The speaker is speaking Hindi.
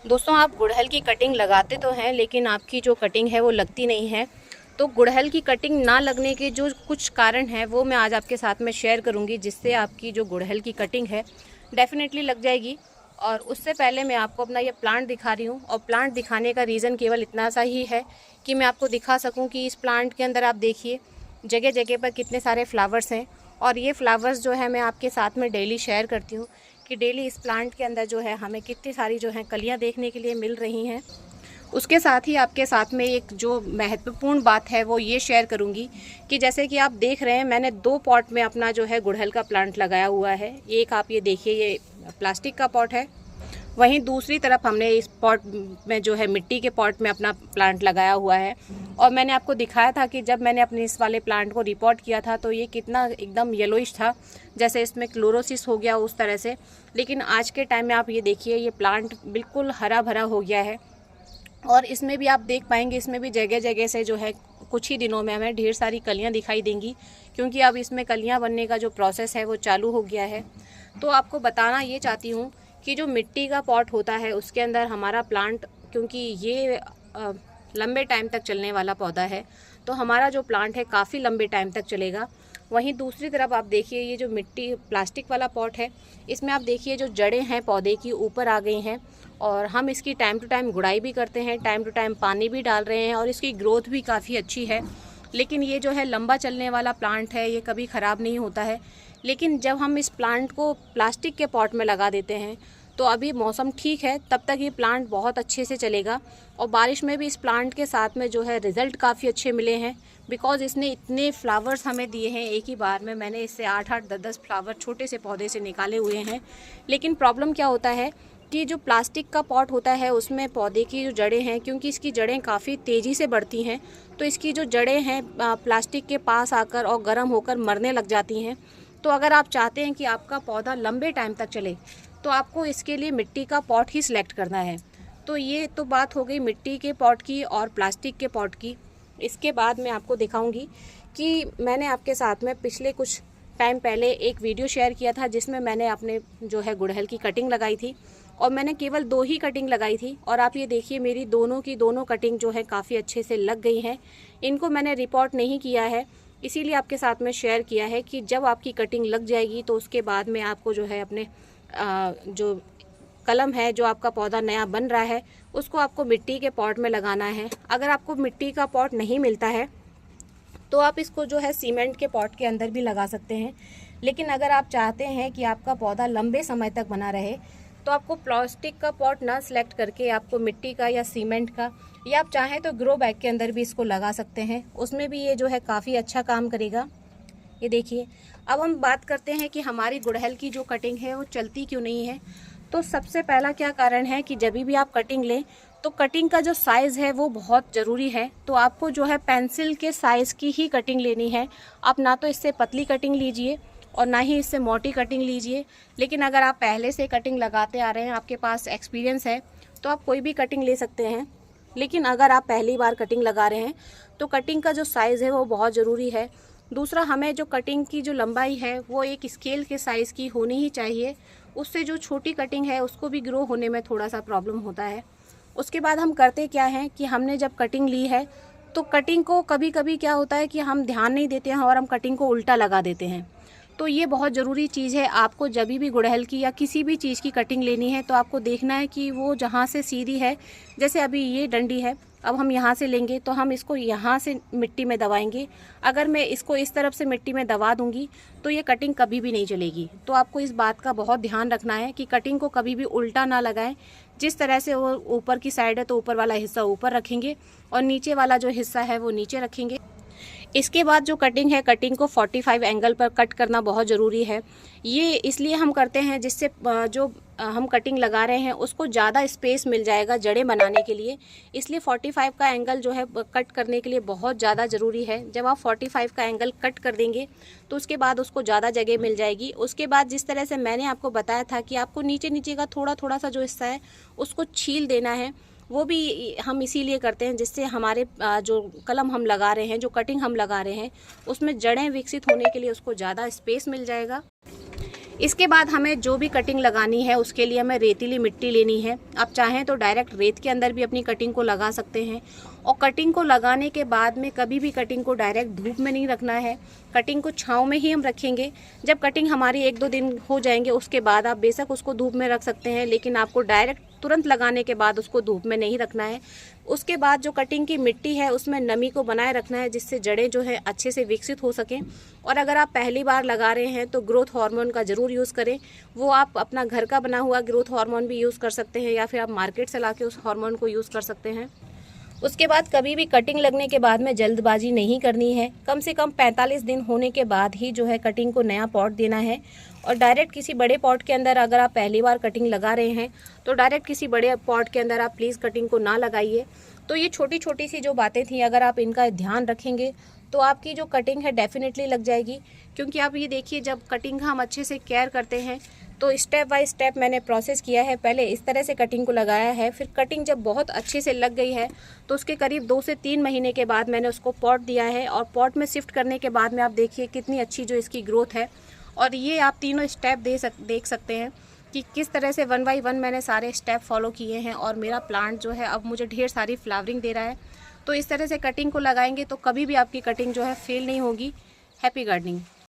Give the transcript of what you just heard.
दोस्तों, आप गुड़हल की कटिंग लगाते तो हैं, लेकिन आपकी जो कटिंग है वो लगती नहीं है। तो गुड़हल की कटिंग ना लगने के जो कुछ कारण हैं वो मैं आज आपके साथ में शेयर करूंगी, जिससे आपकी जो गुड़हल की कटिंग है डेफिनेटली लग जाएगी। और उससे पहले मैं आपको अपना ये प्लांट दिखा रही हूँ, और प्लांट दिखाने का रीज़न केवल इतना सा ही है कि मैं आपको दिखा सकूँ कि इस प्लांट के अंदर आप देखिए जगह जगह पर कितने सारे फ्लावर्स हैं। और ये फ्लावर्स जो है मैं आपके साथ में डेली शेयर करती हूँ कि डेली इस प्लांट के अंदर जो है हमें कितनी सारी जो है कलियां देखने के लिए मिल रही हैं। उसके साथ ही आपके साथ में एक जो महत्वपूर्ण बात है वो ये शेयर करूंगी कि जैसे कि आप देख रहे हैं, मैंने 2 पॉट में अपना जो है गुड़हल का प्लांट लगाया हुआ है। एक आप ये देखिए, ये प्लास्टिक का पॉट है, वहीं दूसरी तरफ हमने इस पॉट में जो है मिट्टी के पॉट में अपना प्लांट लगाया हुआ है। और मैंने आपको दिखाया था कि जब मैंने अपने इस वाले प्लांट को रिपोर्ट किया था तो ये कितना एकदम येलोइश था, जैसे इसमें क्लोरोसिस हो गया उस तरह से। लेकिन आज के टाइम में आप ये देखिए, ये प्लांट बिल्कुल हरा भरा हो गया है। और इसमें भी आप देख पाएंगे, इसमें भी जगह जगह से जो है कुछ ही दिनों में हमें ढेर सारी कलियां दिखाई देंगी, क्योंकि अब इसमें कलियां बनने का जो प्रोसेस है वो चालू हो गया है। तो आपको बताना ये चाहती हूँ कि जो मिट्टी का पॉट होता है उसके अंदर हमारा प्लांट, क्योंकि ये लंबे टाइम तक चलने वाला पौधा है, तो हमारा जो प्लांट है काफ़ी लंबे टाइम तक चलेगा। वहीं दूसरी तरफ आप देखिए, ये जो मिट्टी प्लास्टिक वाला पॉट है, इसमें आप देखिए जो जड़ें हैं पौधे की ऊपर आ गई हैं, और हम इसकी टाइम टू टाइम गुड़ाई भी करते हैं, टाइम टू टाइम पानी भी डाल रहे हैं, और इसकी ग्रोथ भी काफ़ी अच्छी है। लेकिन ये जो है लंबा चलने वाला प्लांट है, ये कभी ख़राब नहीं होता है। लेकिन जब हम इस प्लांट को प्लास्टिक के पॉट में लगा देते हैं, तो अभी मौसम ठीक है तब तक ये प्लांट बहुत अच्छे से चलेगा। और बारिश में भी इस प्लांट के साथ में जो है रिज़ल्ट काफ़ी अच्छे मिले हैं, बिकॉज़ इसने इतने फ्लावर्स हमें दिए हैं। एक ही बार में मैंने इससे 8-8, 10-10 फ्लावर छोटे से पौधे से निकाले हुए हैं। लेकिन प्रॉब्लम क्या होता है कि जो प्लास्टिक का पॉट होता है उसमें पौधे की जो जड़ें हैं, क्योंकि इसकी जड़ें काफ़ी तेज़ी से बढ़ती हैं, तो इसकी जो जड़ें हैं प्लास्टिक के पास आकर और गर्म होकर मरने लग जाती हैं। तो अगर आप चाहते हैं कि आपका पौधा लंबे टाइम तक चले, तो आपको इसके लिए मिट्टी का पॉट ही सिलेक्ट करना है। तो ये तो बात हो गई मिट्टी के पॉट की और प्लास्टिक के पॉट की। इसके बाद मैं आपको दिखाऊंगी कि मैंने आपके साथ में पिछले कुछ टाइम पहले एक वीडियो शेयर किया था, जिसमें मैंने अपने जो है गुड़हल की कटिंग लगाई थी, और मैंने केवल 2 ही कटिंग लगाई थी। और आप ये देखिए, मेरी दोनों की दोनों कटिंग जो है काफ़ी अच्छे से लग गई हैं। इनको मैंने रिपोर्ट नहीं किया है, इसीलिए आपके साथ में शेयर किया है कि जब आपकी कटिंग लग जाएगी तो उसके बाद में आपको जो है अपने जो कलम है, जो आपका पौधा नया बन रहा है, उसको आपको मिट्टी के पॉट में लगाना है। अगर आपको मिट्टी का पॉट नहीं मिलता है तो आप इसको जो है सीमेंट के पॉट के अंदर भी लगा सकते हैं। लेकिन अगर आप चाहते हैं कि आपका पौधा लंबे समय तक बना रहे, तो आपको प्लास्टिक का पॉट ना सिलेक्ट करके आपको मिट्टी का या सीमेंट का, या आप चाहें तो ग्रो बैग के अंदर भी इसको लगा सकते हैं। उसमें भी ये जो है काफ़ी अच्छा काम करेगा। ये देखिए, अब हम बात करते हैं कि हमारी गुड़हल की जो कटिंग है वो चलती क्यों नहीं है। तो सबसे पहला क्या कारण है कि जब भी आप कटिंग लें तो कटिंग का जो साइज़ है वो बहुत ज़रूरी है। तो आपको जो है पेंसिल के साइज़ की ही कटिंग लेनी है। आप ना तो इससे पतली कटिंग लीजिए और ना ही इससे मोटी कटिंग लीजिए। लेकिन अगर आप पहले से कटिंग लगाते आ रहे हैं, आपके पास एक्सपीरियंस है, तो आप कोई भी कटिंग ले सकते हैं। लेकिन अगर आप पहली बार कटिंग लगा रहे हैं तो कटिंग का जो साइज़ है वो बहुत ज़रूरी है। दूसरा, हमें जो कटिंग की जो लंबाई है वो एक स्केल के साइज़ की होनी ही चाहिए। उससे जो छोटी कटिंग है उसको भी ग्रो होने में थोड़ा सा प्रॉब्लम होता है। उसके बाद हम करते क्या हैं कि हमने जब कटिंग ली है तो कटिंग को कभी कभी क्या होता है कि हम ध्यान नहीं देते हैं और हम कटिंग को उल्टा लगा देते हैं। तो ये बहुत ज़रूरी चीज़ है। आपको जब भी गुड़हल की या किसी भी चीज़ की कटिंग लेनी है तो आपको देखना है कि वो जहाँ से सीधी है, जैसे अभी ये डंडी है, अब हम यहाँ से लेंगे तो हम इसको यहाँ से मिट्टी में दबाएंगे। अगर मैं इसको इस तरफ से मिट्टी में दबा दूंगी तो ये कटिंग कभी भी नहीं चलेगी। तो आपको इस बात का बहुत ध्यान रखना है कि कटिंग को कभी भी उल्टा ना लगाएं। जिस तरह से वो ऊपर की साइड है तो ऊपर वाला हिस्सा ऊपर रखेंगे और नीचे वाला जो हिस्सा है वो नीचे रखेंगे। इसके बाद जो कटिंग है, कटिंग को 45 एंगल पर कट करना बहुत ज़रूरी है। ये इसलिए हम करते हैं जिससे जो हम कटिंग लगा रहे हैं उसको ज़्यादा स्पेस मिल जाएगा जड़ें बनाने के लिए। इसलिए 45 का एंगल जो है कट करने के लिए बहुत ज़्यादा ज़रूरी है। जब आप 45 का एंगल कट कर देंगे तो उसके बाद उसको ज़्यादा जगह मिल जाएगी। उसके बाद जिस तरह से मैंने आपको बताया था कि आपको नीचे नीचे का थोड़ा थोड़ा सा जो हिस्सा है उसको छील देना है, वो भी हम इसीलिए करते हैं जिससे हमारे जो कलम हम लगा रहे हैं, जो कटिंग हम लगा रहे हैं, उसमें जड़ें विकसित होने के लिए उसको ज़्यादा स्पेस मिल जाएगा। इसके बाद हमें जो भी कटिंग लगानी है उसके लिए हमें रेतीली मिट्टी लेनी है। आप चाहें तो डायरेक्ट रेत के अंदर भी अपनी कटिंग को लगा सकते हैं। और कटिंग को लगाने के बाद में कभी भी कटिंग को डायरेक्ट धूप में नहीं रखना है, कटिंग को छांव में ही हम रखेंगे। जब कटिंग हमारी 1-2 दिन हो जाएंगे उसके बाद आप बेशक उसको धूप में रख सकते हैं, लेकिन आपको डायरेक्ट तुरंत लगाने के बाद उसको धूप में नहीं रखना है। उसके बाद जो कटिंग की मिट्टी है उसमें नमी को बनाए रखना है, जिससे जड़ें जो है अच्छे से विकसित हो सकें। और अगर आप पहली बार लगा रहे हैं तो ग्रोथ हार्मोन का ज़रूर यूज़ करें। वो आप अपना घर का बना हुआ ग्रोथ हार्मोन भी यूज़ कर सकते हैं, या फिर आप मार्केट से लाके उस हार्मोन को यूज़ कर सकते हैं। उसके बाद कभी भी कटिंग लगने के बाद में जल्दबाजी नहीं करनी है। कम से कम 45 दिन होने के बाद ही जो है कटिंग को नया पॉट देना है। और डायरेक्ट किसी बड़े पॉट के अंदर अगर आप पहली बार कटिंग लगा रहे हैं तो डायरेक्ट किसी बड़े पॉट के अंदर आप प्लीज़ कटिंग को ना लगाइए। तो ये छोटी छोटी सी जो बातें थी, अगर आप इनका ध्यान रखेंगे तो आपकी जो कटिंग है डेफिनेटली लग जाएगी। क्योंकि आप ये देखिए, जब कटिंग का हम अच्छे से केयर करते हैं तो स्टेप बाय स्टेप मैंने प्रोसेस किया है। पहले इस तरह से कटिंग को लगाया है, फिर कटिंग जब बहुत अच्छे से लग गई है तो उसके करीब 2 से 3 महीने के बाद मैंने उसको पॉट दिया है। और पॉट में शिफ्ट करने के बाद में आप देखिए कितनी अच्छी जो इसकी ग्रोथ है। और ये आप तीनों स्टेप देख सकते हैं कि किस तरह से 1 बाय 1 मैंने सारे स्टेप फॉलो किए हैं। और मेरा प्लांट जो है अब मुझे ढेर सारी फ्लावरिंग दे रहा है। तो इस तरह से कटिंग को लगाएंगे तो कभी भी आपकी कटिंग जो है फेल नहीं होगी। Happy gardening.